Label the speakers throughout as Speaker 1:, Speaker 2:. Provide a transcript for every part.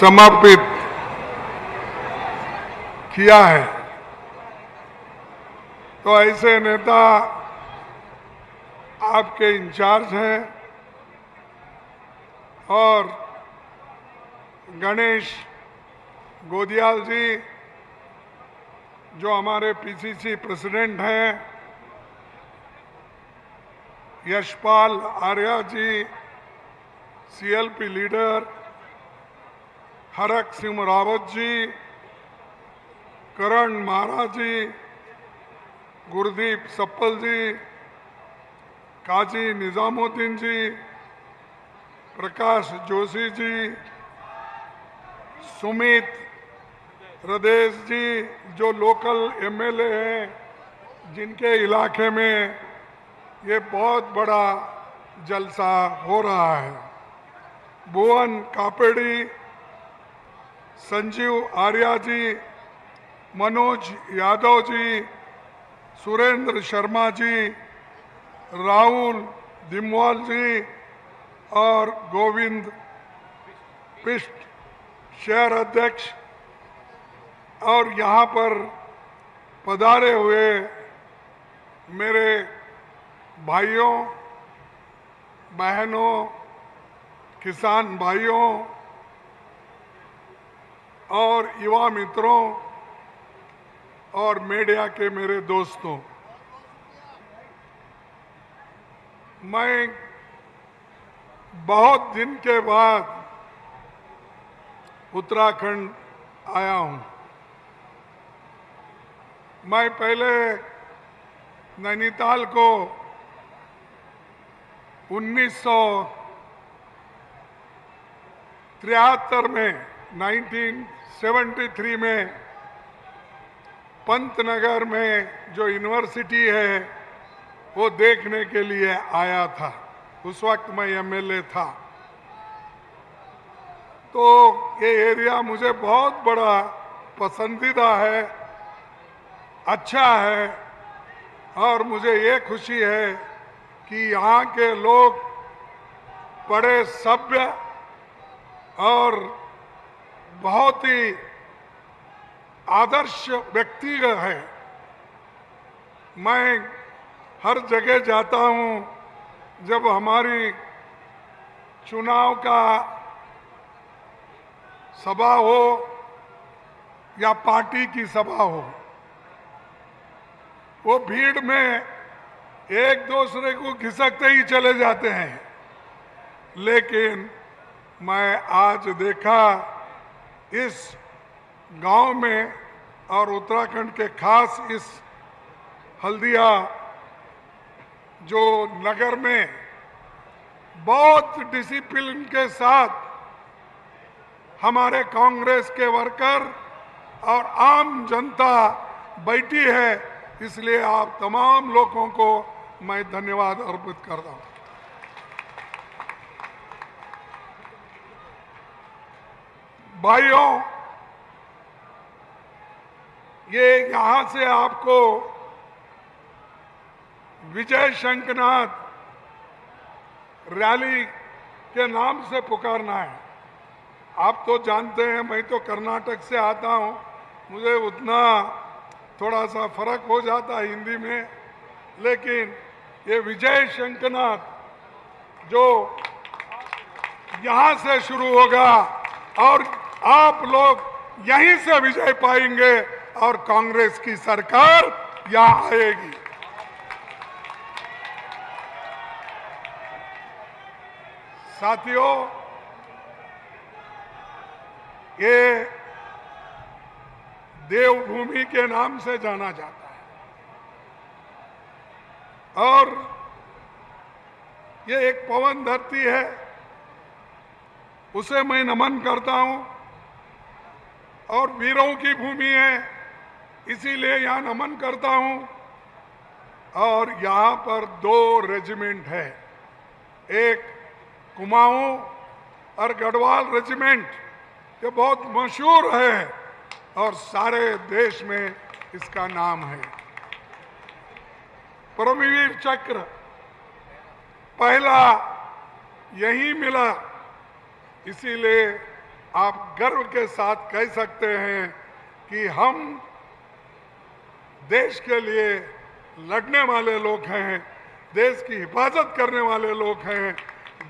Speaker 1: समर्पित किया है। तो ऐसे नेता आपके इंचार्ज हैं और गणेश गोदियाल जी जो हमारे पीसीसी प्रेसिडेंट हैं, यशपाल आर्या जी सीएलपी लीडर, हरक सिंह रावत जी, करण महाराज जी, गुरदीप सप्पल जी, काजी निजामुद्दीन जी, प्रकाश जोशी जी, सुमित रदेश जी जो लोकल एमएलए हैं, जिनके इलाके में ये बहुत बड़ा जलसा हो रहा है, भुवन कापेड़ी, संजीव आर्या जी, मनोज यादव जी, सुरेंद्र शर्मा जी, राहुल दिमवाल जी और गोविंद पिष्ट शहर अध्यक्ष, और यहाँ पर पधारे हुए मेरे भाइयों बहनों, किसान भाइयों और युवा मित्रों और मीडिया के मेरे दोस्तों, मैं बहुत दिन के बाद उत्तराखंड आया हूं। मैं पहले नैनीताल को 1973 में 1973 में पंतनगर में जो यूनिवर्सिटी है वो देखने के लिए आया था। उस वक्त मैं एमएलए था। तो ये एरिया मुझे बहुत बड़ा पसंदीदा है, अच्छा है, और मुझे ये खुशी है कि यहाँ के लोग बड़े सभ्य और बहुत ही आदर्श व्यक्ति है। मैं हर जगह जाता हूँ, जब हमारी चुनाव का सभा हो या पार्टी की सभा हो, वो भीड़ में एक दूसरे को घिसकते ही चले जाते हैं, लेकिन मैं आज देखा इस गांव में और उत्तराखंड के खास इस हल्दिया जो नगर में बहुत डिसिप्लिन के साथ हमारे कांग्रेस के वर्कर और आम जनता बैठी है, इसलिए आप तमाम लोगों को मैं धन्यवाद अर्पित करता हूं। भाइयों, ये यहां से आपको विजय शंखनाद रैली के नाम से पुकारना है। आप तो जानते हैं, मैं तो कर्नाटक से आता हूं, मुझे उतना थोड़ा सा फर्क हो जाता है हिंदी में, लेकिन ये विजय शंखनाद जो यहां से शुरू होगा और आप लोग यहीं से विजय पाएंगे और कांग्रेस की सरकार यहां आएगी। साथियों, ये देवभूमि के नाम से जाना जाता है और ये एक पवन धरती है, उसे मैं नमन करता हूं, और वीरों की भूमि है, इसीलिए यहां नमन करता हूं। और यहां पर 2 रेजिमेंट है, एक कुमाऊं और गढ़वाल रेजिमेंट, ये बहुत मशहूर है और सारे देश में इसका नाम है। परमवीर चक्र पहला यही मिला, इसीलिए आप गर्व के साथ कह सकते हैं कि हम देश के लिए लड़ने वाले लोग हैं, देश की हिफाजत करने वाले लोग हैं,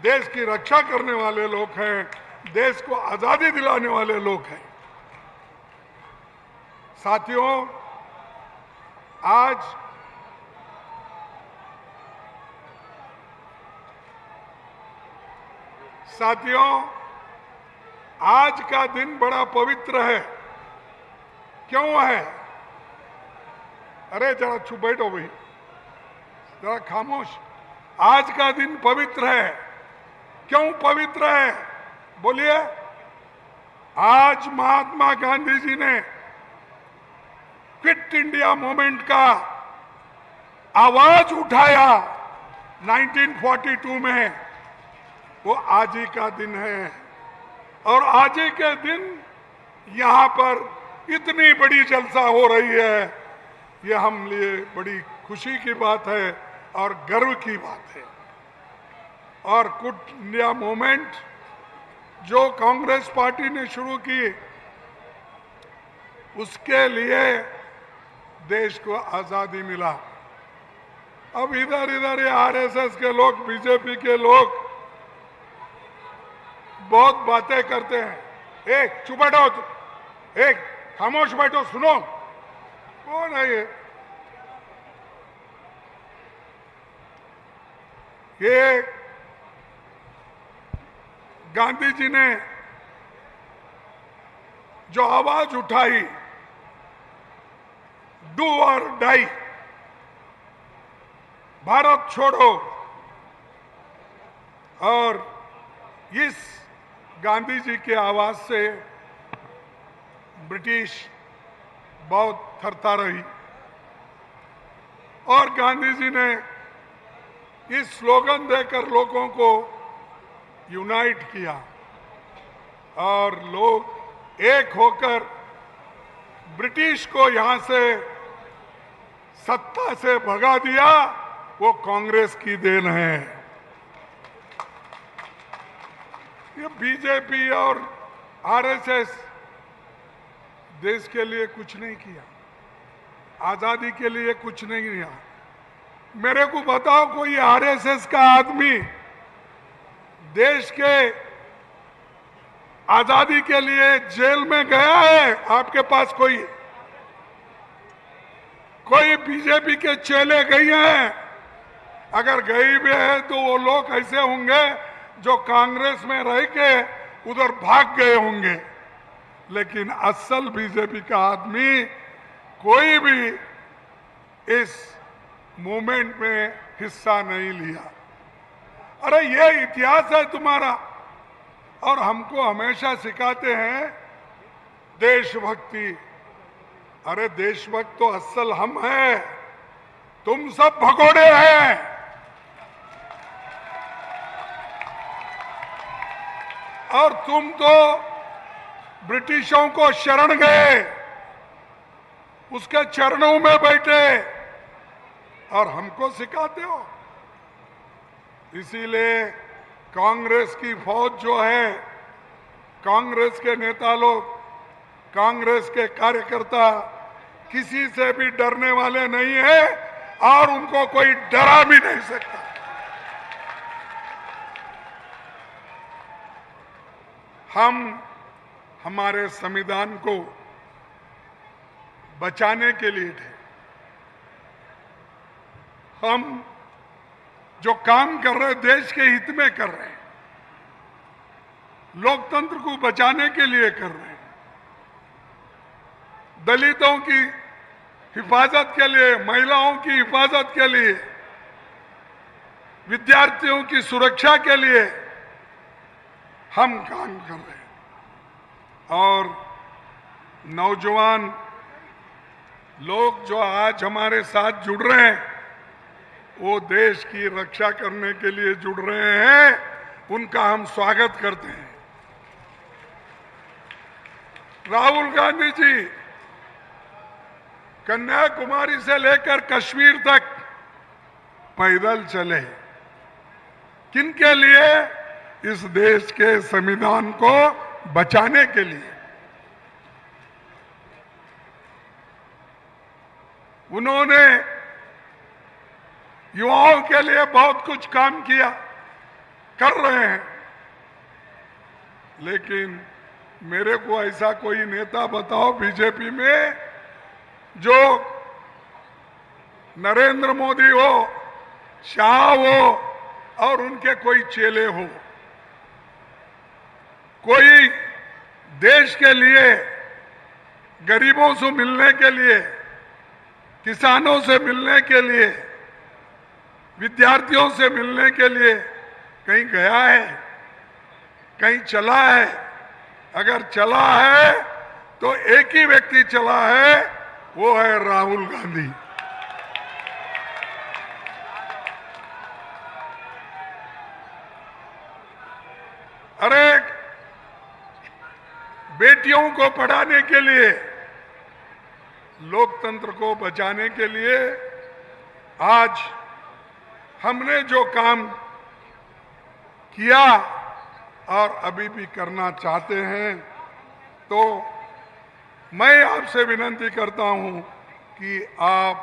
Speaker 1: देश की रक्षा करने वाले लोग हैं, देश को आजादी दिलाने वाले लोग हैं। साथियों, आज का दिन बड़ा पवित्र है। क्यों है? अरे जरा चुप बैठो भाई, जरा खामोश। आज का दिन पवित्र है। क्यों पवित्र है? बोलिए। आज महात्मा गांधी जी ने क्विट इंडिया मूवमेंट का आवाज उठाया 1942 में, वो आज ही का दिन है। और आज ही के दिन यहाँ पर इतनी बड़ी जलसा हो रही है, ये हम लिए बड़ी खुशी की बात है और गर्व की बात है। और क्विट इंडिया मूवमेंट जो कांग्रेस पार्टी ने शुरू की, उसके लिए देश को आजादी मिला। अब इधर इधर ये आरएसएस के लोग, बीजेपी के लोग बहुत बातें करते हैं। एक चुप बैठो, एक खामोश बैठो, सुनो। कौन है ये गांधी जी ने जो आवाज उठाई, डू और डाई, भारत छोड़ो, और इस गांधी जी के आवाज से ब्रिटिश बहुत थरथरा रही। और गांधी जी ने इस स्लोगन देकर लोगों को यूनाइट किया और लोग एक होकर ब्रिटिश को यहां से सत्ता से भगा दिया। वो कांग्रेस की देन है। ये बीजेपी और आरएसएस देश के लिए कुछ नहीं किया, आजादी के लिए कुछ नहीं किया। मेरे को बताओ, कोई आरएसएस का आदमी देश के आजादी के लिए जेल में गया है? आपके पास कोई बीजेपी के चेले गए हैं? अगर गए भी है तो वो लोग ऐसे होंगे जो कांग्रेस में रह के उधर भाग गए होंगे। लेकिन असल बीजेपी का आदमी कोई भी इस मूवमेंट में हिस्सा नहीं लिया। अरे ये इतिहास है तुम्हारा। और हमको हमेशा सिखाते हैं देशभक्ति। अरे देशभक्त तो असल हम हैं, तुम सब भगोड़े हैं। और तुम तो ब्रिटिशों को शरण गए, उसके चरणों में बैठे और हमको सिखाते हो। इसीलिए कांग्रेस की फौज जो है, कांग्रेस के नेता लोग, कांग्रेस के कार्यकर्ता किसी से भी डरने वाले नहीं है और उनको कोई डरा भी नहीं सकता। हम हमारे संविधान को बचाने के लिए थे। हम जो काम कर रहे देश के हित में कर रहे हैं, लोकतंत्र को बचाने के लिए कर रहे हैं, दलितों की हिफाजत के लिए, महिलाओं की हिफाजत के लिए, विद्यार्थियों की सुरक्षा के लिए हम काम कर रहे हैं। और नौजवान लोग जो आज हमारे साथ जुड़ रहे हैं, वो देश की रक्षा करने के लिए जुड़ रहे हैं। उनका हम स्वागत करते हैं। राहुल गांधी जी कन्याकुमारी से लेकर कश्मीर तक पैदल चले। किनके लिए? इस देश के संविधान को बचाने के लिए। उन्होंने युवाओं के लिए बहुत कुछ काम किया, कर रहे हैं, लेकिन मेरे को ऐसा कोई नेता बताओ बीजेपी में जो नरेंद्र मोदी हो, शाह हो और उनके कोई चेले हो, कोई देश के लिए, गरीबों से मिलने के लिए, किसानों से मिलने के लिए, विद्यार्थियों से मिलने के लिए कहीं गया है, कहीं चला है? अगर चला है तो एक ही व्यक्ति चला है, वो है राहुल गांधी। अरे बेटियों को पढ़ाने के लिए, लोकतंत्र को बचाने के लिए आज हमने जो काम किया और अभी भी करना चाहते हैं, तो मैं आपसे विनती करता हूं कि आप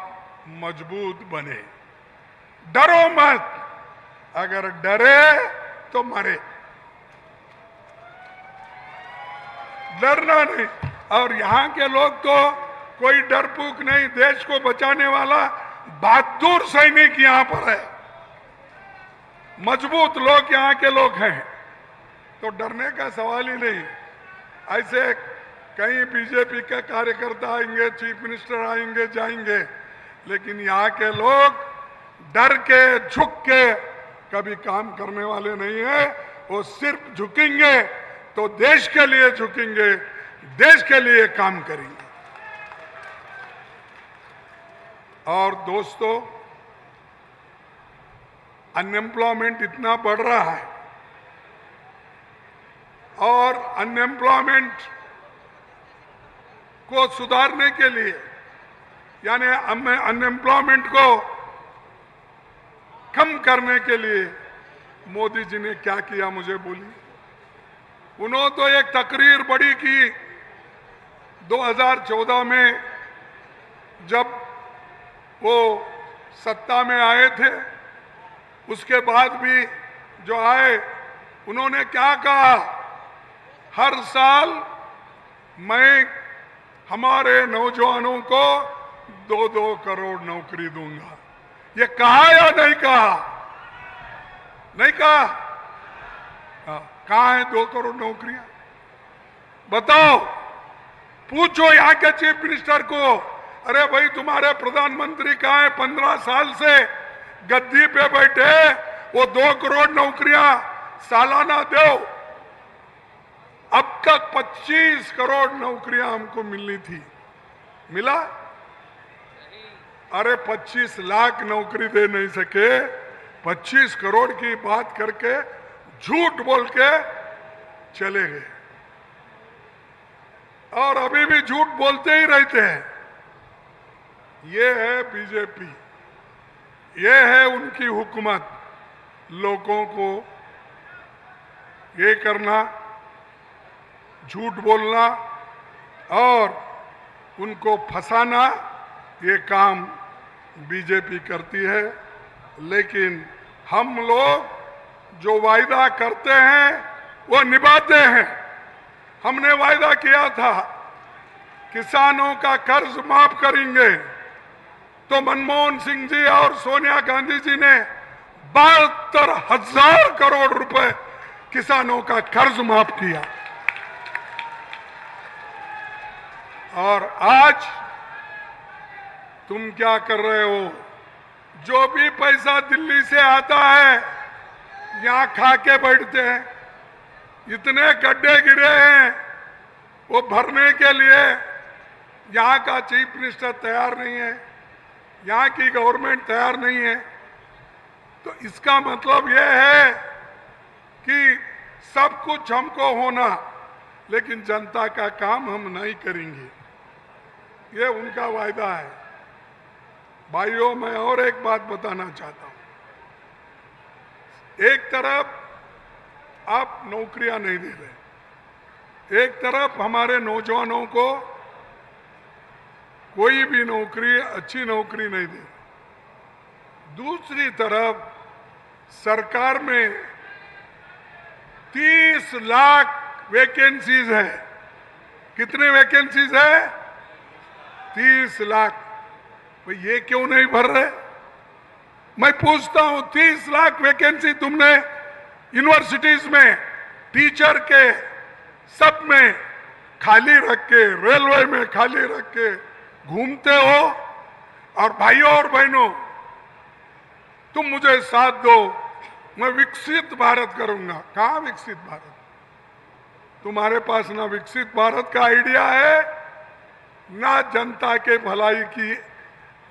Speaker 1: मजबूत बने, डरो मत। अगर डरे तो मरे, डरना नहीं। और यहां के लोग तो कोई डरपूक नहीं, देश को बचाने वाला बहादुर सैनिक यहां पर है, मजबूत लोग यहां के लोग हैं, तो डरने का सवाल ही नहीं। ऐसे कई बीजेपी के कार्यकर्ता आएंगे, चीफ मिनिस्टर आएंगे जाएंगे, लेकिन यहाँ के लोग डर के झुक के कभी काम करने वाले नहीं है। वो सिर्फ झुकेंगे तो देश के लिए झुकेंगे, देश के लिए काम करेंगे। और दोस्तों, अनएम्प्लॉयमेंट इतना बढ़ रहा है और अनएम्प्लॉयमेंट को सुधारने के लिए, यानी अनएम्प्लॉयमेंट को कम करने के लिए मोदी जी ने क्या किया, मुझे बोलिए। उन्होंने तो एक तकरीर बड़ी की 2014 में, जब वो सत्ता में आए थे। उसके बाद भी जो आए, उन्होंने क्या कहा, हर साल मैं हमारे नौजवानों को 2-2 करोड़ नौकरी दूंगा। ये कहा या नहीं कहा? नहीं कहा? कहाँ है 2 करोड़ नौकरियां? बताओ, पूछो यहाँ के चीफ मिनिस्टर को, अरे भाई तुम्हारे प्रधानमंत्री कहाँ है? 15 साल से गद्दी पे बैठे, वो 2 करोड़ नौकरियां सालाना दो। अब तक 25 करोड़ नौकरियां हमको मिलनी थी, मिला? अरे 25 लाख नौकरी दे नहीं सके, 25 करोड़ की बात करके झूठ बोल के चले गए, और अभी भी झूठ बोलते ही रहते हैं। ये है बीजेपी, ये है उनकी हुकूमत। लोगों को ये करना, झूठ बोलना और उनको फंसाना, ये काम बीजेपी करती है। लेकिन हम लोग जो वायदा करते हैं वो निभाते हैं। हमने वायदा किया था किसानों का कर्ज माफ करेंगे, तो मनमोहन सिंह जी और सोनिया गांधी जी ने 72,000 करोड़ रुपए किसानों का कर्ज माफ किया। और आज तुम क्या कर रहे हो? जो भी पैसा दिल्ली से आता है, यहां खा के बैठते हैं। इतने गड्ढे गिरे हैं, वो भरने के लिए यहाँ का चीफ मिनिस्टर तैयार नहीं है, यहाँ की गवर्नमेंट तैयार नहीं है। तो इसका मतलब यह है कि सब कुछ हमको होना, लेकिन जनता का काम हम नहीं करेंगे। ये उनका वायदा है। भाइयों, मैं और एक बात बताना चाहता हूं। एक तरफ आप नौकरियां नहीं दे रहे, एक तरफ हमारे नौजवानों को कोई भी नौकरी, अच्छी नौकरी नहीं दी, दूसरी तरफ सरकार में 30 लाख वैकेंसीज है। कितने वैकेंसीज है? 30 लाख। भाई ये क्यों नहीं भर रहे? मैं पूछता हूं, 30 लाख वैकेंसी तुमने यूनिवर्सिटीज में टीचर के सब में खाली रख के, रेलवे में खाली रख के घूमते हो। और भाइयों और बहनों, तुम मुझे साथ दो, मैं विकसित भारत करूंगा। कहां विकसित भारत? तुम्हारे पास ना विकसित भारत का आइडिया है, ना जनता के भलाई की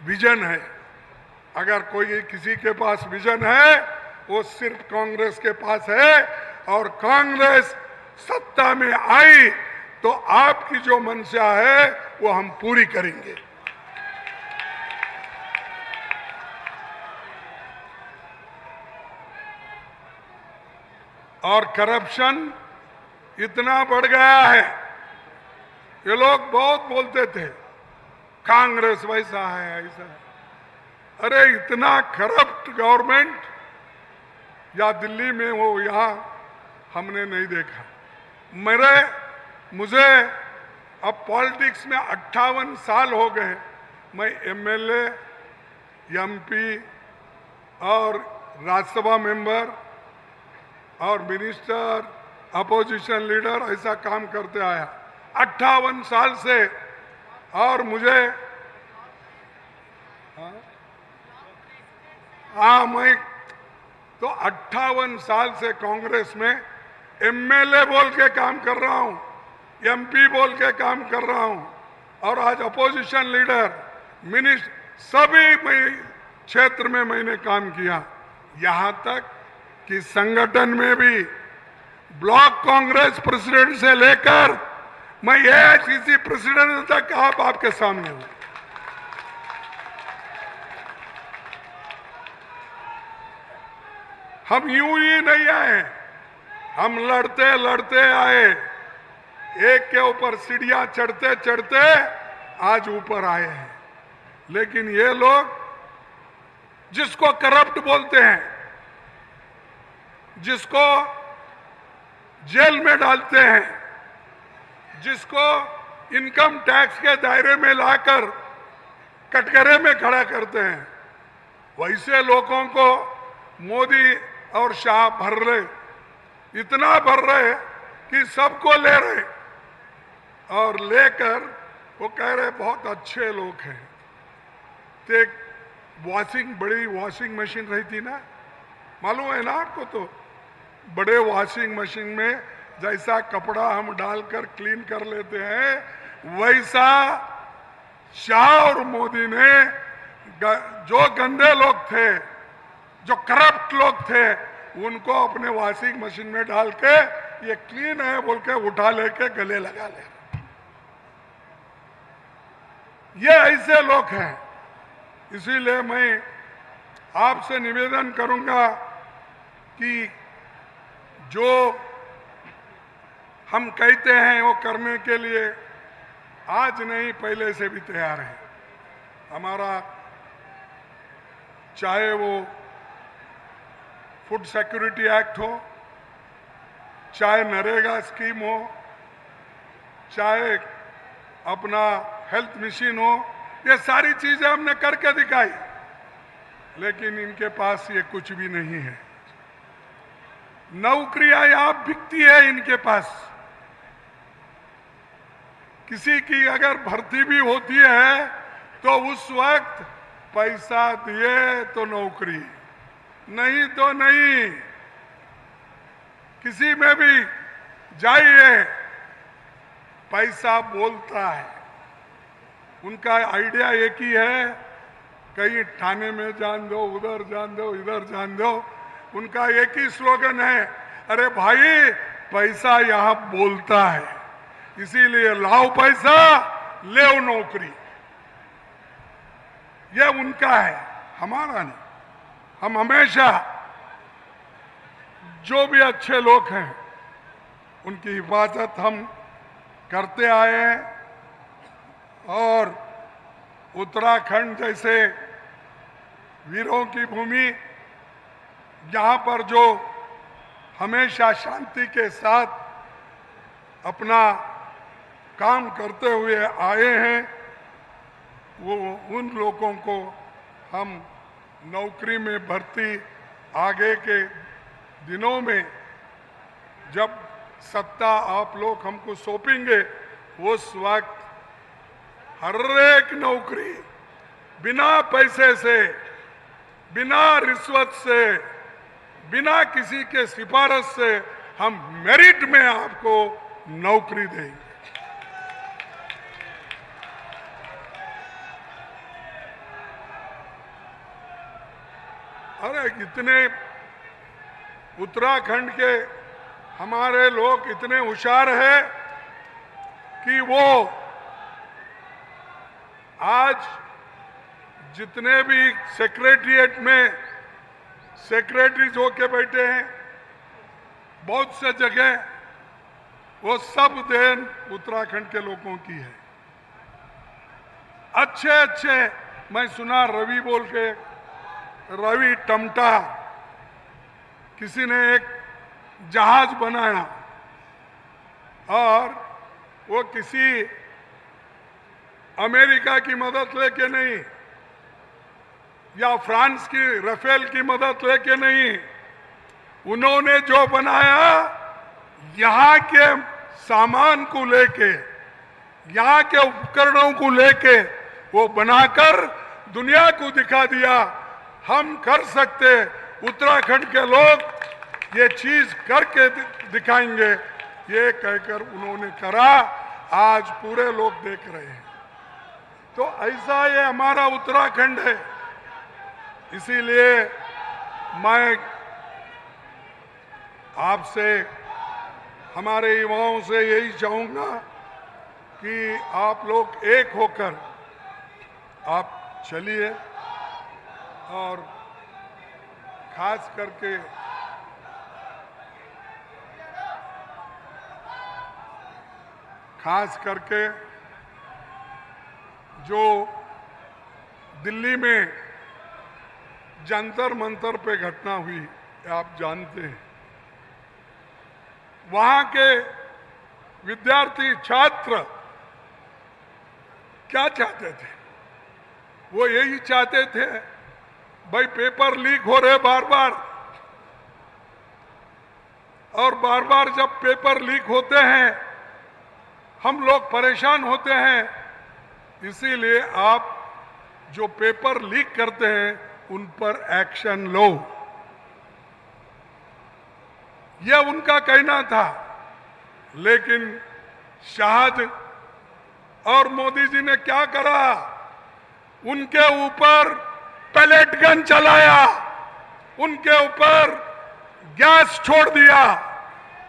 Speaker 1: विजन है। अगर कोई किसी के पास विजन है, वो सिर्फ कांग्रेस के पास है। और कांग्रेस सत्ता में आई तो आपकी जो मंशा है वो हम पूरी करेंगे। और करप्शन इतना बढ़ गया है, ये लोग बहुत बोलते थे कांग्रेस वैसा है, ऐसा है। अरे इतना करप्ट गवर्नमेंट या दिल्ली में हो, यहां हमने नहीं देखा। मुझे अब पॉलिटिक्स में 58 साल हो गए। मैं एमएलए, एमपी और राज्यसभा मेंबर और मिनिस्टर, अपोजिशन लीडर, ऐसा काम करते आया 58 साल से। और मुझे मैं तो 58 साल से कांग्रेस में एमएलए बोल के काम कर रहा हूं, एमपी बोल के काम कर रहा हूं, और आज अपोजिशन लीडर, मिनिस्टर, सभी क्षेत्र में मैंने काम किया। यहां तक कि संगठन में भी ब्लॉक कांग्रेस प्रेसिडेंट से लेकर मैं एआईसीसी प्रेसिडेंट तक आपके सामने हूं। हम यूं ही नहीं आए, हम लड़ते लड़ते आए। एक के ऊपर सीढ़ियां चढ़ते चढ़ते आज ऊपर आए हैं। लेकिन ये लोग जिसको करप्ट बोलते हैं, जिसको जेल में डालते हैं, जिसको इनकम टैक्स के दायरे में लाकर कटघरे में खड़ा करते हैं, वैसे लोगों को मोदी और शाह भर रहे, इतना भर रहे कि सबको ले रहे। और लेकर वो कह रहे बहुत अच्छे लोग हैं। तो एक बड़ी वॉशिंग मशीन रही थी ना, मालूम है ना आपको? तो बड़े वॉशिंग मशीन में जैसा कपड़ा हम डालकर क्लीन कर लेते हैं, वैसा शाह और मोदी ने जो गंदे लोग थे, जो करप्ट लोग थे, उनको अपने वॉशिंग मशीन में डाल के ये क्लीन है बोल के उठा लेके गले लगा ले। ये ऐसे लोग हैं। इसीलिए मैं आपसे निवेदन करूंगा कि जो हम कहते हैं वो करने के लिए आज नहीं, पहले से भी तैयार है। हमारा चाहे वो फूड सिक्योरिटी एक्ट हो, चाहे नरेगा स्कीम हो, चाहे अपना हेल्थ मिशन हो, ये सारी चीजें हमने करके दिखाई। लेकिन इनके पास ये कुछ भी नहीं है। नौकरियां यहां बिकती है इनके पास। किसी की अगर भर्ती भी होती है तो उस वक्त पैसा दिए तो नौकरी, नहीं तो नहीं। किसी में भी जाइए, पैसा बोलता है। उनका आइडिया एक ही है, कहीं थाने में जान दो, उधर जान दो, इधर जान दो। उनका एक ही स्लोगन है, अरे भाई पैसा यहां बोलता है, इसीलिए लाओ पैसा, ले नौकरी। ये उनका है, हमारा नहीं। हम हमेशा जो भी अच्छे लोग हैं उनकी हिफाजत हम करते आए हैं। और उत्तराखंड जैसे वीरों की भूमि, यहाँ पर जो हमेशा शांति के साथ अपना काम करते हुए आए हैं, वो उन लोगों को हम नौकरी में भर्ती आगे के दिनों में जब सत्ता आप लोग हमको सौंपेंगे, उस वक्त हर एक नौकरी बिना पैसे से, बिना रिश्वत से, बिना किसी के सिफारिश से हम मेरिट में आपको नौकरी देंगे। अरे इतने उत्तराखंड के हमारे लोग इतने होशियार हैं कि वो आज जितने भी सेक्रेटरिएट में सेक्रेटरीज होके बैठे हैं, बहुत से जगह वो सब देन उत्तराखंड के लोगों की है। अच्छे अच्छे, मैं सुना रवि बोल के, रवि टमटा, किसी ने एक जहाज बनाया और वो किसी अमेरिका की मदद लेके नहीं या फ्रांस की राफेल की मदद लेके नहीं, उन्होंने जो बनाया यहाँ के सामान को लेके, यहाँ के उपकरणों को लेके वो बनाकर दुनिया को दिखा दिया, हम कर सकते, उत्तराखंड के लोग ये चीज करके दिखाएंगे। ये कहकर उन्होंने करा, आज पूरे लोग देख रहे हैं। तो ऐसा ये हमारा उत्तराखंड है। इसीलिए मैं आपसे, हमारे युवाओं से यही चाहूंगा कि आप लोग एक होकर आप चलिए और खास करके जो दिल्ली में जंतर मंतर पे घटना हुई, आप जानते हैं, वहां के विद्यार्थी छात्र क्या चाहते थे? वो यही चाहते थे, भाई पेपर लीक हो रहे बार बार, और बार बार जब पेपर लीक होते हैं हम लोग परेशान होते हैं। इसीलिए आप जो पेपर लीक करते हैं उन पर एक्शन लो, यह उनका कहना था। लेकिन शाहद और मोदी जी ने क्या करा? उनके ऊपर पैलेट गन चलाया, उनके ऊपर गैस छोड़ दिया,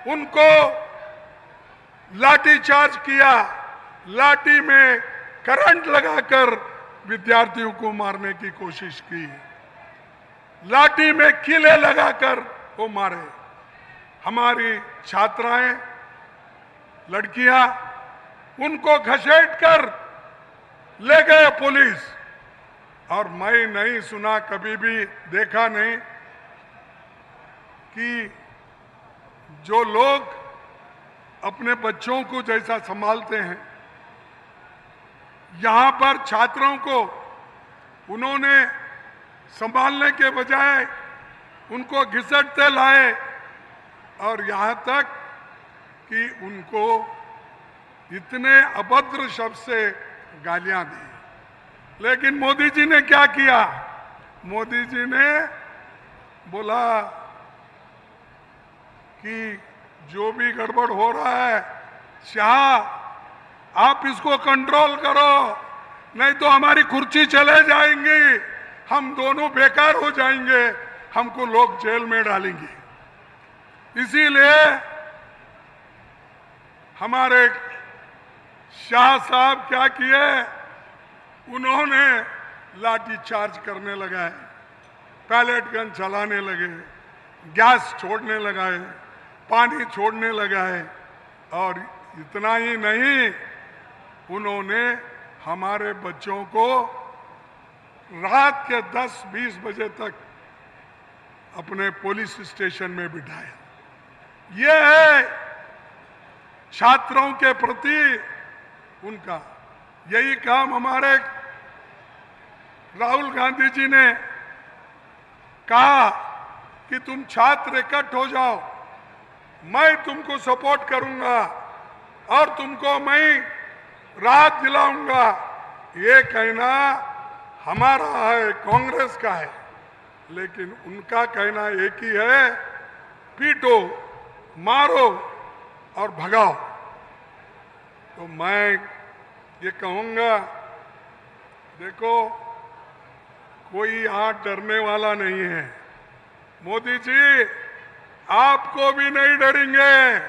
Speaker 1: उनको लाठी चार्ज किया, लाठी में करंट लगाकर विद्यार्थियों को मारने की कोशिश की, लाठी में कीले लगाकर वो मारे। हमारी छात्राएं, लड़कियां, उनको घसीटकर ले गए पुलिस। और मैं नहीं सुना, कभी भी देखा नहीं कि जो लोग अपने बच्चों को जैसा संभालते हैं, यहां पर छात्रों को उन्होंने संभालने के बजाय उनको घिसटते लाए और यहां तक कि उनको इतने अभद्र शब्द से गालियां दी। लेकिन मोदी जी ने क्या किया? मोदी जी ने बोला कि जो भी गड़बड़ हो रहा है, शाह आप इसको कंट्रोल करो, नहीं तो हमारी कुर्सी चले जाएंगी, हम दोनों बेकार हो जाएंगे, हमको लोग जेल में डालेंगे। इसीलिए हमारे शाह साहब क्या किए? उन्होंने लाठी चार्ज करने लगाए, पैलेट गन चलाने लगे, गैस छोड़ने लगाए, पानी छोड़ने लगाए और इतना ही नहीं, उन्होंने हमारे बच्चों को रात के 10-20 बजे तक अपने पुलिस स्टेशन में बिठाया। ये है छात्रों के प्रति उनका। यही काम हमारे राहुल गांधी जी ने कहा कि तुम छात्र इकट्ठ हो जाओ, मैं तुमको सपोर्ट करूंगा और तुमको मैं राहत दिलाऊंगा। ये कहना हमारा है, कांग्रेस का है, लेकिन उनका कहना एक ही है, पीटो, मारो और भगाओ। तो मैं ये कहूंगा, देखो कोई यहां डरने वाला नहीं है। मोदी जी आपको भी नहीं डरेंगे,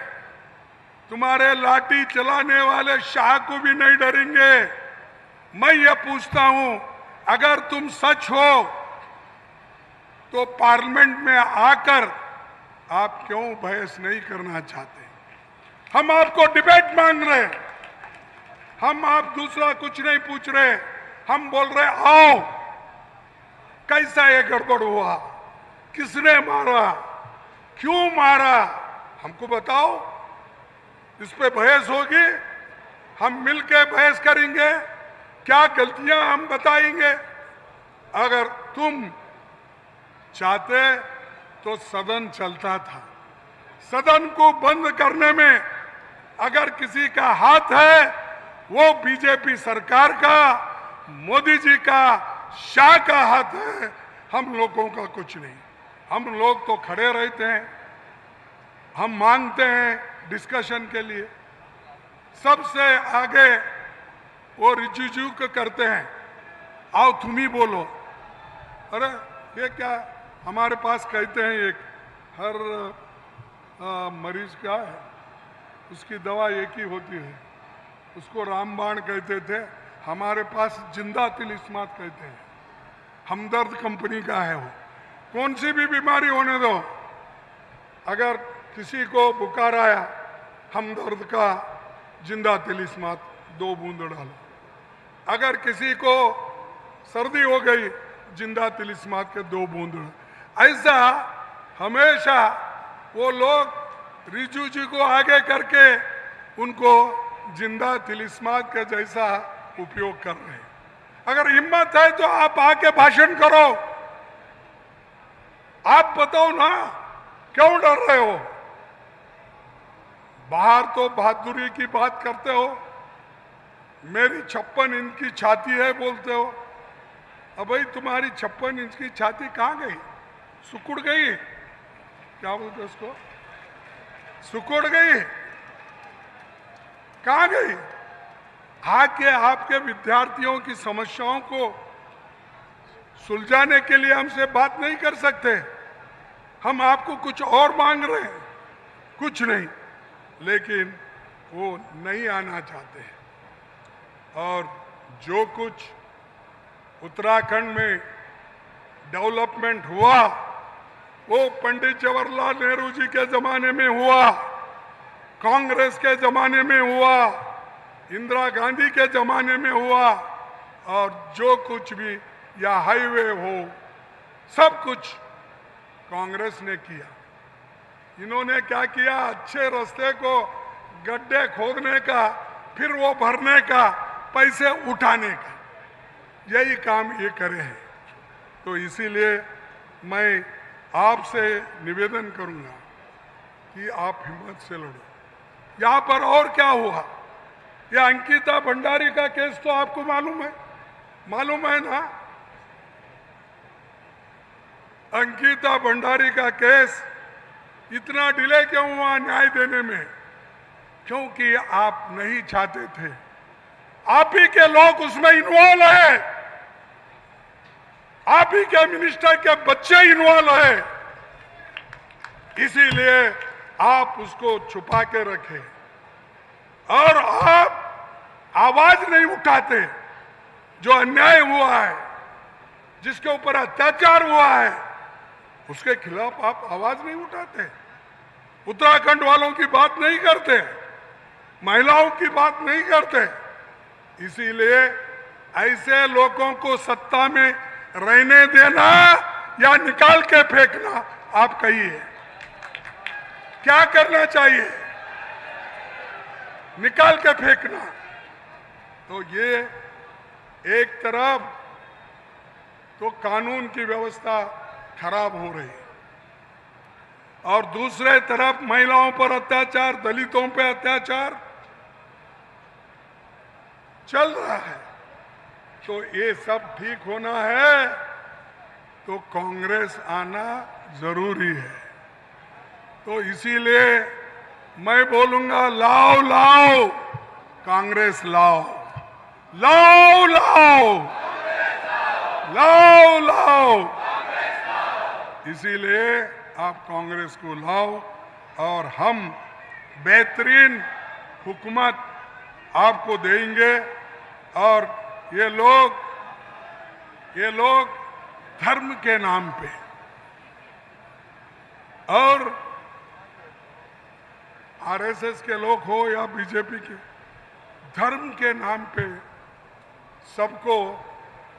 Speaker 1: तुम्हारे लाठी चलाने वाले शाह को भी नहीं डरेंगे। मैं ये पूछता हूं, अगर तुम सच हो तो पार्लियामेंट में आकर आप क्यों बहस नहीं करना चाहते? हम आपको डिबेट मांग रहे हैं, हम आप दूसरा कुछ नहीं पूछ रहे। हम बोल रहे आओ, कैसा ये गड़बड़ हुआ, किसने मारा, क्यों मारा, हमको बताओ। इस पे बहस होगी, हम मिलकर बहस करेंगे, क्या गलतियां हम बताएंगे। अगर तुम चाहते तो सदन चलता था। सदन को बंद करने में अगर किसी का हाथ है, वो बीजेपी सरकार का, मोदी जी का, शाह का हाथ है, हम लोगों का कुछ नहीं। हम लोग तो खड़े रहते हैं, हम मांगते हैं डिस्कशन के लिए। सबसे आगे वो रिजुजू को करते हैं, आओ तुम ही बोलो। अरे ये क्या, हमारे पास कहते हैं एक हर मरीज क्या है, उसकी दवा एक ही होती है, उसको रामबाण कहते थे, हमारे पास जिंदा तिलिस्मात कहते हैं। हमदर्द कंपनी का है वो। कौन सी भी बीमारी होने दो, अगर किसी को बुखार आया, हमदर्द का जिंदा तिलिस्मात 2 बूंद डालो। अगर किसी को सर्दी हो गई, जिंदा तिलिस्मात के 2 बूंद डालो। ऐसा हमेशा वो लोग रिजू जी को आगे करके उनको जिंदा तिलिस्मात के जैसा उपयोग कर रहे हैं। अगर हिम्मत है तो आप आके भाषण करो, आप बताओ ना, क्यों डर रहे हो? बाहर तो बहादुरी की बात करते हो, मेरी 56 इंच की छाती है बोलते हो। अब भाई तुम्हारी 56 इंच की छाती कहां गई? सुकुड़ गई, क्या बोलते उसको, सुकुड़ गई, कहां गई? आके आपके विद्यार्थियों की समस्याओं को सुलझाने के लिए हमसे बात नहीं कर सकते। हम आपको कुछ और मांग रहे हैं, कुछ नहीं, लेकिन वो नहीं आना चाहते। और जो कुछ उत्तराखंड में डेवलपमेंट हुआ, वो पंडित जवाहरलाल नेहरू जी के जमाने में हुआ, कांग्रेस के जमाने में हुआ, इंदिरा गांधी के जमाने में हुआ। और जो कुछ भी या हाईवे हो, सब कुछ कांग्रेस ने किया। इन्होंने क्या किया, अच्छे रास्ते को गड्ढे खोदने का, फिर वो भरने का, पैसे उठाने का, यही काम ये करे हैं। तो इसीलिए मैं आपसे निवेदन करूंगा कि आप हिम्मत से लड़ो। यहां पर और क्या हुआ, ये अंकिता भंडारी का केस तो आपको मालूम है ना। अंकिता भंडारी का केस इतना डिले क्यों हुआ न्याय देने में? क्योंकि आप नहीं चाहते थे, आप ही के लोग उसमें इन्वॉल्व है, आप ही के मिनिस्टर के बच्चे इन्वॉल्व है, इसीलिए आप उसको छुपा के रखे और आप आवाज नहीं उठाते। जो अन्याय हुआ है, जिसके ऊपर अत्याचार हुआ है, उसके खिलाफ आप आवाज नहीं उठाते, उत्तराखंड वालों की बात नहीं करते। महिलाओं की बात नहीं करते। इसीलिए ऐसे लोगों को सत्ता में रहने देना या निकाल के फेंकना, आप कहिए क्या करना चाहिए? निकाल के फेंकना। तो ये एक तरफ तो कानून की व्यवस्था खराब हो रही है और दूसरे तरफ महिलाओं पर अत्याचार, दलितों पर अत्याचार चल रहा है। तो ये सब ठीक होना है तो कांग्रेस आना जरूरी है। तो इसीलिए मैं बोलूंगा, लाओ लाओ कांग्रेस, लाओ लाओ लाओ लाओ लाओ। इसीलिए आप कांग्रेस को लाओ और हम बेहतरीन हुकूमत आपको देंगे। और ये लोग धर्म के नाम पे और आरएसएस के लोग हो या बीजेपी के, धर्म के नाम पे सबको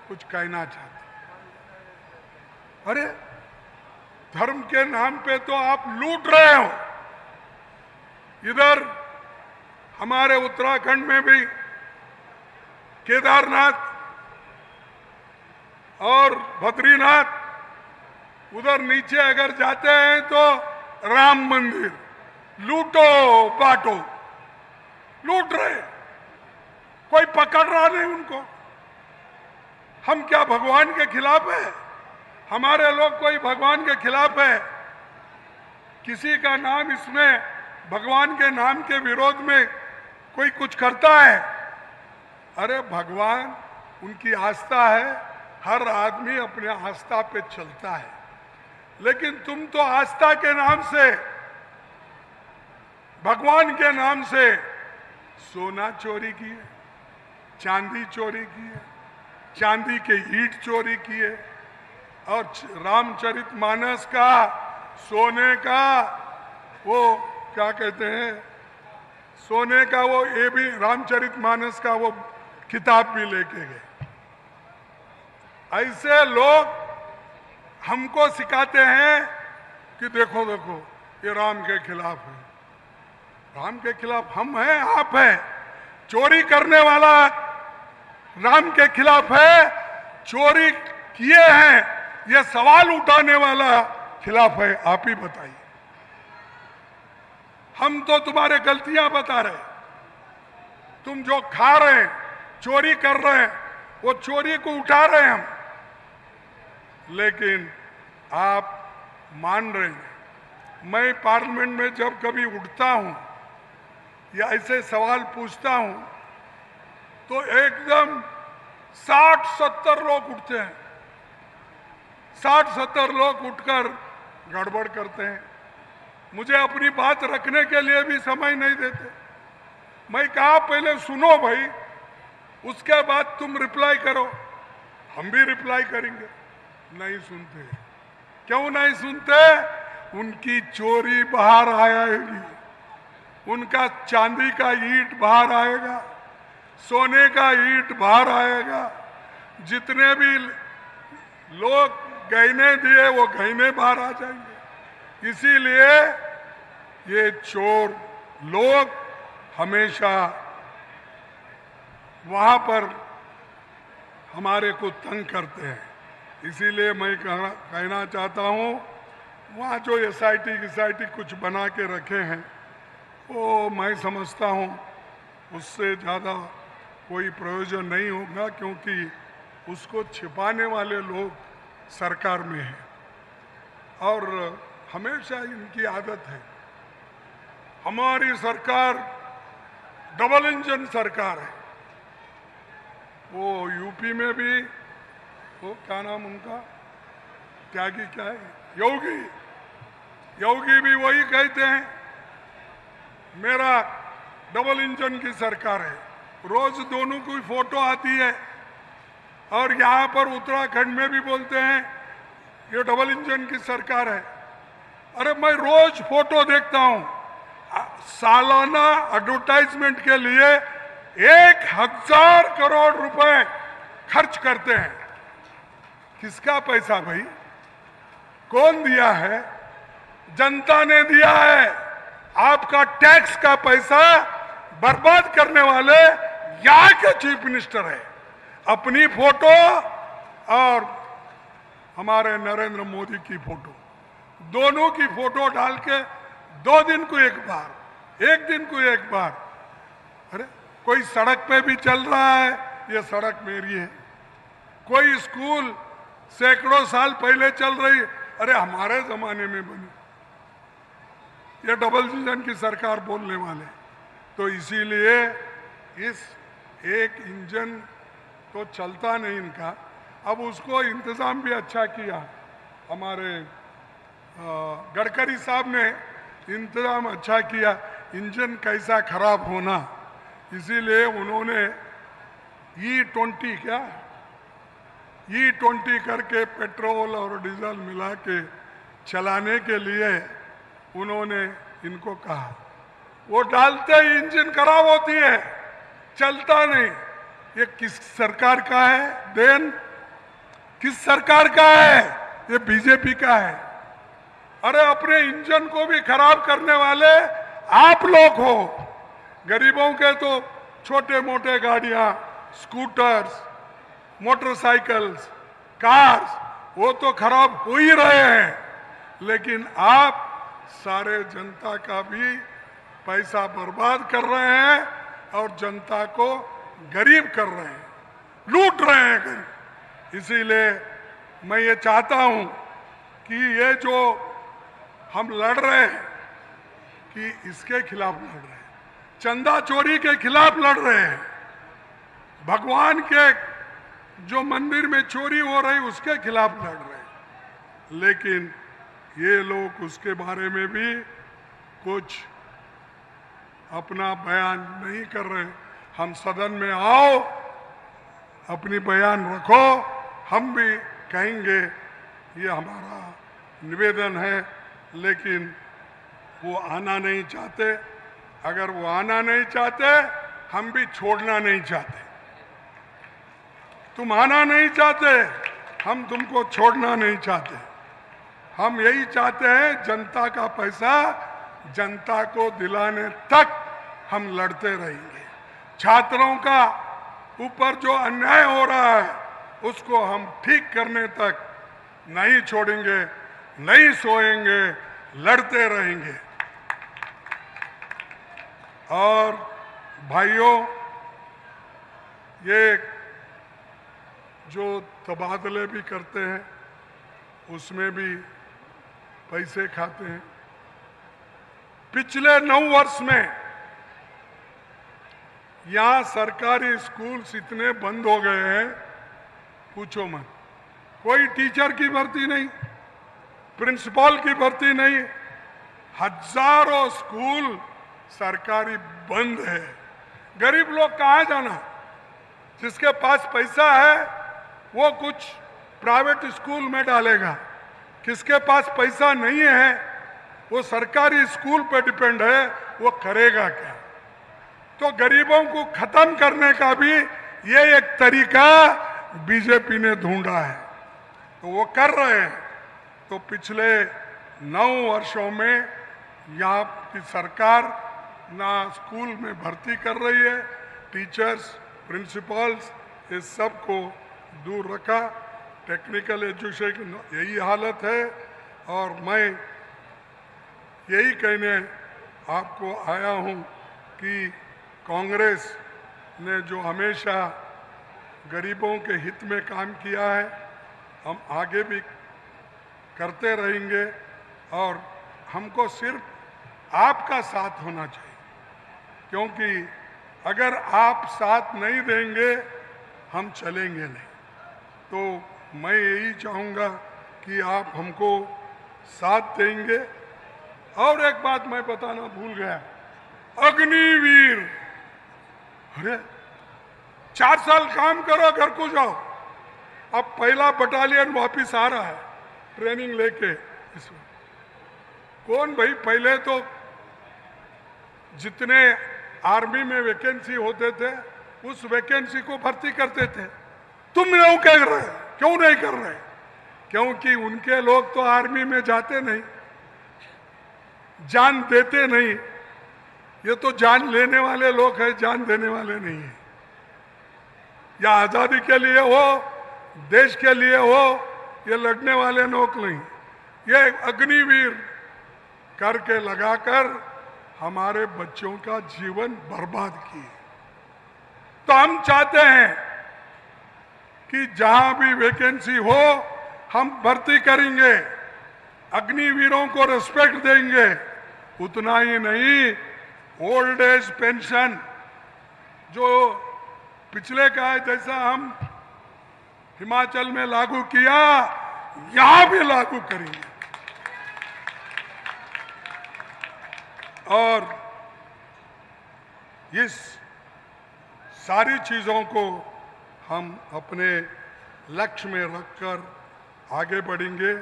Speaker 1: कुछ कहना चाहते। अरे धर्म के नाम पे तो आप लूट रहे हो। इधर हमारे उत्तराखंड में भी केदारनाथ और बद्रीनाथ, उधर नीचे अगर जाते हैं तो राम मंदिर, लूटो बांटो, लूट रहे, कोई पकड़ रहा नहीं उनको। हम क्या भगवान के खिलाफ है? हमारे लोग कोई भगवान के खिलाफ है? किसी का नाम इसमें भगवान के नाम के विरोध में कोई कुछ करता है? अरे भगवान उनकी आस्था है, हर आदमी अपने आस्था पे चलता है। लेकिन तुम तो आस्था के नाम से, भगवान के नाम से सोना चोरी किए, चांदी चोरी किए, चांदी के ईंट चोरी किए और रामचरितमानस का, सोने का वो क्या कहते हैं, सोने का वो, ये भी रामचरितमानस का वो किताब भी लेके गए। ऐसे लोग हमको सिखाते हैं कि देखो देखो ये राम के खिलाफ है। राम के खिलाफ हम हैं, आप हैं। चोरी करने वाला राम के खिलाफ है, चोरी किए हैं ये सवाल उठाने वाला खिलाफ है। आप ही बताइए। हम तो तुम्हारे गलतियां बता रहे, तुम जो खा रहे हैं, चोरी कर रहे हैं, वो चोरी को उठा रहे हैं हम, लेकिन आप मान रहे हैं। मैं पार्लियामेंट में जब कभी उठता हूं या ऐसे सवाल पूछता हूं तो एकदम 60-70 लोग उठते हैं, 60-70 लोग उठकर गड़बड़ करते हैं। मुझे अपनी बात रखने के लिए भी समय नहीं देते। मैं कहा पहले सुनो भाई, उसके बाद तुम रिप्लाई करो, हम भी रिप्लाई करेंगे। नहीं सुनते। क्यों नहीं सुनते? उनकी चोरी बाहर आएगी, उनका चांदी का ईंट बाहर आएगा, सोने का ईंट बाहर आएगा, जितने भी लोग गहने दिए वो गहने बाहर आ जाएंगे। इसीलिए ये चोर लोग हमेशा वहां पर हमारे को तंग करते हैं। इसीलिए मैं कहना चाहता हूं, वहाँ जो एसआईटी कुछ बना के रखे हैं वो मैं समझता हूं उससे ज़्यादा कोई प्रयोजन नहीं होगा, क्योंकि उसको छिपाने वाले लोग सरकार में हैं और हमेशा इनकी आदत है। हमारी सरकार डबल इंजन सरकार है। वो यूपी में भी, वो क्या नाम उनका, त्यागी क्या है, योगी भी वही कहते हैं मेरा डबल इंजन की सरकार है। रोज दोनों की फोटो आती है और यहाँ पर उत्तराखंड में भी बोलते हैं ये डबल इंजन की सरकार है। अरे मैं रोज फोटो देखता हूँ, सालाना एडवर्टाइजमेंट के लिए 1000 करोड़ रुपए खर्च करते हैं। किसका पैसा भाई? कौन दिया है? जनता ने दिया है। आपका टैक्स का पैसा बर्बाद करने वाले यहाँ के चीफ मिनिस्टर है। अपनी फोटो और हमारे नरेंद्र मोदी की फोटो, दोनों की फोटो डाल के 2 दिन को एक बार, 1 दिन को एक बार, अरे कोई सड़क पे भी चल रहा है, ये सड़क मेरी है। कोई स्कूल सैकड़ों साल पहले चल रही, अरे हमारे जमाने में बनी। ये डबल इंजन की सरकार बोलने वाले। तो इसीलिए इस एक इंजन तो चलता नहीं इनका। अब उसको इंतजाम भी अच्छा किया, हमारे गडकरी साहब ने इंतजाम अच्छा किया, इंजन कैसा खराब होना। इसीलिए उन्होंने E20 क्या E20 करके पेट्रोल और डीजल मिला के चलाने के लिए उन्होंने इनको कहा। वो डालते ही इंजन खराब होती है, चलता नहीं। ये किस सरकार का है देन? किस सरकार का है? ये बीजेपी का है। अरे अपने इंजन को भी खराब करने वाले आप लोग हो। गरीबों के तो छोटे मोटे गाड़ियां, स्कूटर्स, मोटरसाइकिल्स, कार्स, वो तो खराब हो ही रहे हैं, लेकिन आप सारे जनता का भी पैसा बर्बाद कर रहे हैं और जनता को गरीब कर रहे हैं, लूट रहे हैं गरीब। इसीलिए मैं ये चाहता हूं कि ये जो हम लड़ रहे हैं कि इसके खिलाफ लड़ रहे हैं, चंदा चोरी के खिलाफ लड़ रहे हैं, भगवान के जो मंदिर में चोरी हो रही उसके खिलाफ लड़ रहे हैं। लेकिन ये लोग उसके बारे में भी कुछ अपना बयान नहीं कर रहे। हम सदन में आओ, अपनी बयान रखो, हम भी कहेंगे, ये हमारा निवेदन है। लेकिन वो आना नहीं चाहते। अगर वो आना नहीं चाहते, हम भी छोड़ना नहीं चाहते। तुम आना नहीं चाहते, हम तुमको छोड़ना नहीं चाहते। हम यही चाहते हैं, जनता का पैसा जनता को दिलाने तक हम लड़ते रहेंगे। छात्रों का ऊपर जो अन्याय हो रहा है उसको हम ठीक करने तक नहीं छोड़ेंगे, नहीं सोएंगे, लड़ते रहेंगे। और भाइयों, ये जो तबादले भी करते हैं उसमें भी पैसे खाते हैं। पिछले 9 वर्ष में यहां सरकारी स्कूल्स इतने बंद हो गए हैं, पूछो मत। कोई टीचर की भर्ती नहीं, प्रिंसिपल की भर्ती नहीं, हजारों स्कूल सरकारी बंद है। गरीब लोग कहाँ जाना? जिसके पास पैसा है वो कुछ प्राइवेट स्कूल में डालेगा, किसके पास पैसा नहीं है वो सरकारी स्कूल पे डिपेंड है, वो करेगा क्या? तो गरीबों को खत्म करने का भी ये एक तरीका बीजेपी ने ढूंढा है, तो वो कर रहे हैं। तो पिछले 9 वर्षों में यहाँ की सरकार ना स्कूल में भर्ती कर रही है, टीचर्स, प्रिंसिपल्स, इस सब को दूर रखा। टेक्निकल एजुकेशन यही हालत है। और मैं यही कहने आपको आया हूँ कि कांग्रेस ने जो हमेशा गरीबों के हित में काम किया है, हम आगे भी करते रहेंगे। और हमको सिर्फ आपका साथ होना चाहिए, क्योंकि अगर आप साथ नहीं देंगे हम चलेंगे नहीं। तो मैं यही चाहूँगा कि आप हमको साथ देंगे। और एक बात मैं बताना भूल गया, अग्निवीर, अरे 4 साल काम करो, घर को जाओ। अब पहला बटालियन वापिस आ रहा है ट्रेनिंग लेके। इसमें कौन भाई? पहले तो जितने आर्मी में वैकेंसी होते थे उस वैकेंसी को भर्ती करते थे। तुम क्यों कर रहे, क्यों नहीं कर रहे? क्योंकि उनके लोग तो आर्मी में जाते नहीं, जान देते नहीं। ये तो जान लेने वाले लोग हैं, जान देने वाले नहीं है। या आजादी के लिए हो, देश के लिए हो, ये लड़ने वाले लोग नहीं। ये अग्निवीर करके लगाकर हमारे बच्चों का जीवन बर्बाद किए। तो हम चाहते हैं कि जहां भी वैकेंसी हो हम भर्ती करेंगे, अग्निवीरों को रिस्पेक्ट देंगे। उतना ही नहीं, ओल्ड एज पेंशन जो पिछले का है, जैसा हम हिमाचल में लागू किया, यहां भी लागू करेंगे। और इस सारी चीजों को हम अपने लक्ष्य में रखकर आगे बढ़ेंगे।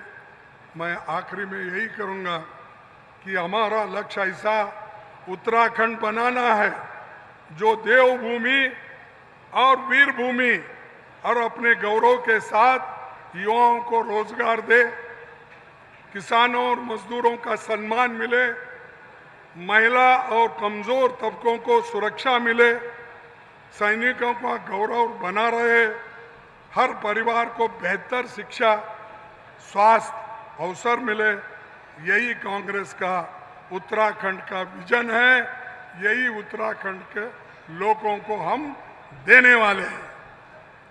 Speaker 1: मैं आखिरी में यही करूंगा कि हमारा लक्ष्य ऐसा उत्तराखंड बनाना है जो देवभूमि और वीर भूमि और अपने गौरव के साथ युवाओं को रोजगार दे, किसानों और मजदूरों का सम्मान मिले, महिला और कमजोर तबकों को सुरक्षा मिले, सैनिकों का गौरव बना रहे, हर परिवार को बेहतर शिक्षा, स्वास्थ्य अवसर मिले। यही कांग्रेस का उत्तराखंड का विजन है, यही उत्तराखंड के लोगों को हम देने वाले हैं।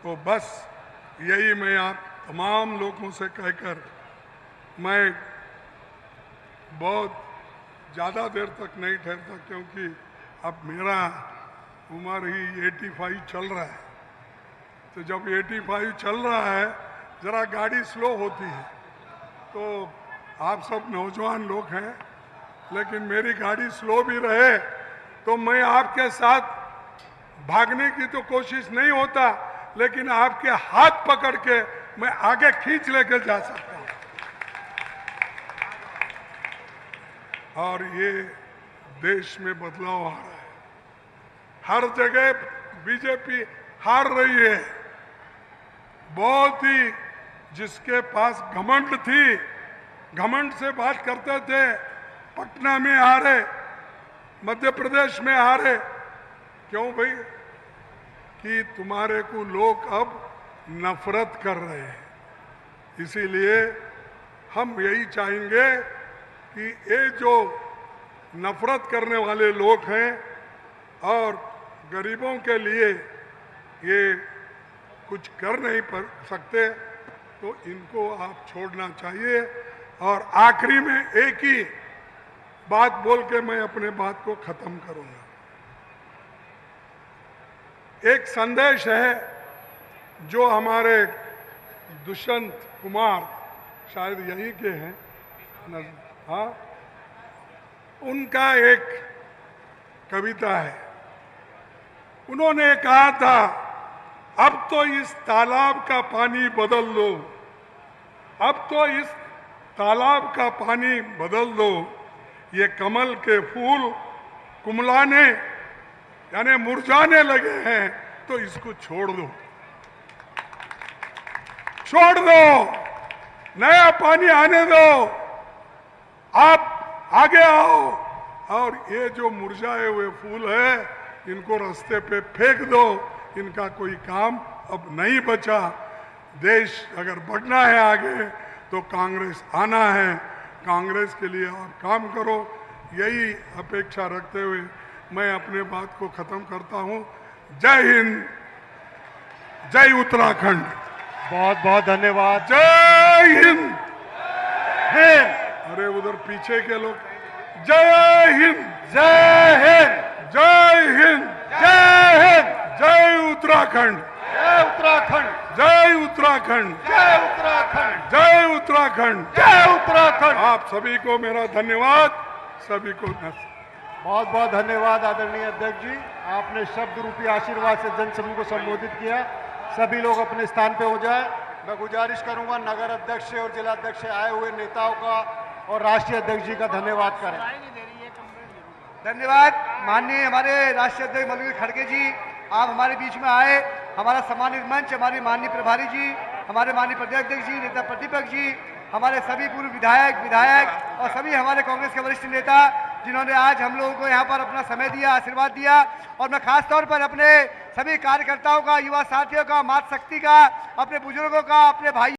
Speaker 1: तो बस यही मैं आप तमाम लोगों से कहकर मैं बहुत ज़्यादा देर तक नहीं ठहरता, क्योंकि अब मेरा उम्र ही 85 चल रहा है। तो जब 85 चल रहा है ज़रा गाड़ी स्लो होती है। तो आप सब नौजवान लोग हैं, लेकिन मेरी गाड़ी स्लो भी रहे तो मैं आपके साथ भागने की तो कोशिश नहीं होता, लेकिन आपके हाथ पकड़ के मैं आगे खींच लेकर जा सकता हूं। और ये देश में बदलाव आ रहा है, हर जगह बीजेपी हार रही है। बहुत ही जिसके पास घमंड थी, घमंड से बात करते थे, पटना में हारे, मध्य प्रदेश में हारे। क्यों भाई? कि तुम्हारे को लोग अब नफरत कर रहे हैं। इसीलिए हम यही चाहेंगे कि ये जो नफरत करने वाले लोग हैं और गरीबों के लिए ये कुछ कर नहीं सकते, तो इनको आप छोड़ना चाहिए। और आखिरी में एक ही बात बोल के मैं अपने बात को खत्म करूंगा। एक संदेश है जो हमारे दुष्यंत कुमार, शायद यहीं के हैं, हाँ, उनका एक कविता है। उन्होंने कहा था, अब तो इस तालाब का पानी बदल दो, अब तो इस तालाब का पानी बदल दो, ये कमल के फूल कुमलाने यानी मुरझाने लगे हैं, तो इसको छोड़ दो, छोड़ दो, नया पानी आने दो, आप आगे आओ। और ये जो मुरझाए हुए फूल है इनको रास्ते पे फेंक दो, इनका कोई काम अब नहीं बचा। देश अगर बढ़ना है आगे तो कांग्रेस आना है, कांग्रेस के लिए आप काम करो। यही अपेक्षा रखते हुए मैं अपने बात को खत्म करता हूं। जय हिंद, जय उत्तराखंड।
Speaker 2: बहुत बहुत धन्यवाद।
Speaker 1: जय हिंद।
Speaker 2: हिंद।
Speaker 1: अरे उधर पीछे के लोग, जय हिंद,
Speaker 2: जय हिंद,
Speaker 1: जय हिंद,
Speaker 2: जय हिंद,
Speaker 1: जय उत्तराखंड,
Speaker 2: जय उत्तराखंड,
Speaker 1: जय उत्तराखंड,
Speaker 2: जय उत्तराखंड,
Speaker 1: जय उत्तराखंड,
Speaker 2: जय उत्तराखंड।
Speaker 1: आप सभी को मेरा धन्यवाद, सभी को
Speaker 2: बहुत बहुत धन्यवाद आदरणीय अध्यक्ष जी। आपने शब्द रूपी आशीर्वाद से जनसमूह को संबोधित किया। सभी लोग अपने स्थान पे हो जाए। मैं गुजारिश करूंगा नगर अध्यक्ष और जिला अध्यक्ष से आए हुए नेताओं का और राष्ट्रीय अध्यक्ष जी का धन्यवाद करें।
Speaker 3: धन्यवाद।
Speaker 2: माननीय हमारे राष्ट्रीय अध्यक्ष मल्लिकार्जुन खड़गे जी, आप हमारे बीच में आए। हमारा सम्मानित मंच, हमारे माननीय प्रभारी जी, हमारे माननीय प्रदेशाध्यक्ष जी, नेता प्रतिपक्ष जी, हमारे सभी पूर्व विधायक और सभी हमारे कांग्रेस के वरिष्ठ नेता, जिन्होंने आज हम लोगों को यहाँ पर अपना समय दिया, आशीर्वाद दिया। और मैं खास तौर पर अपने सभी कार्यकर्ताओं का, युवा साथियों का, मातृशक्ति का, अपने बुजुर्गों का, अपने भाई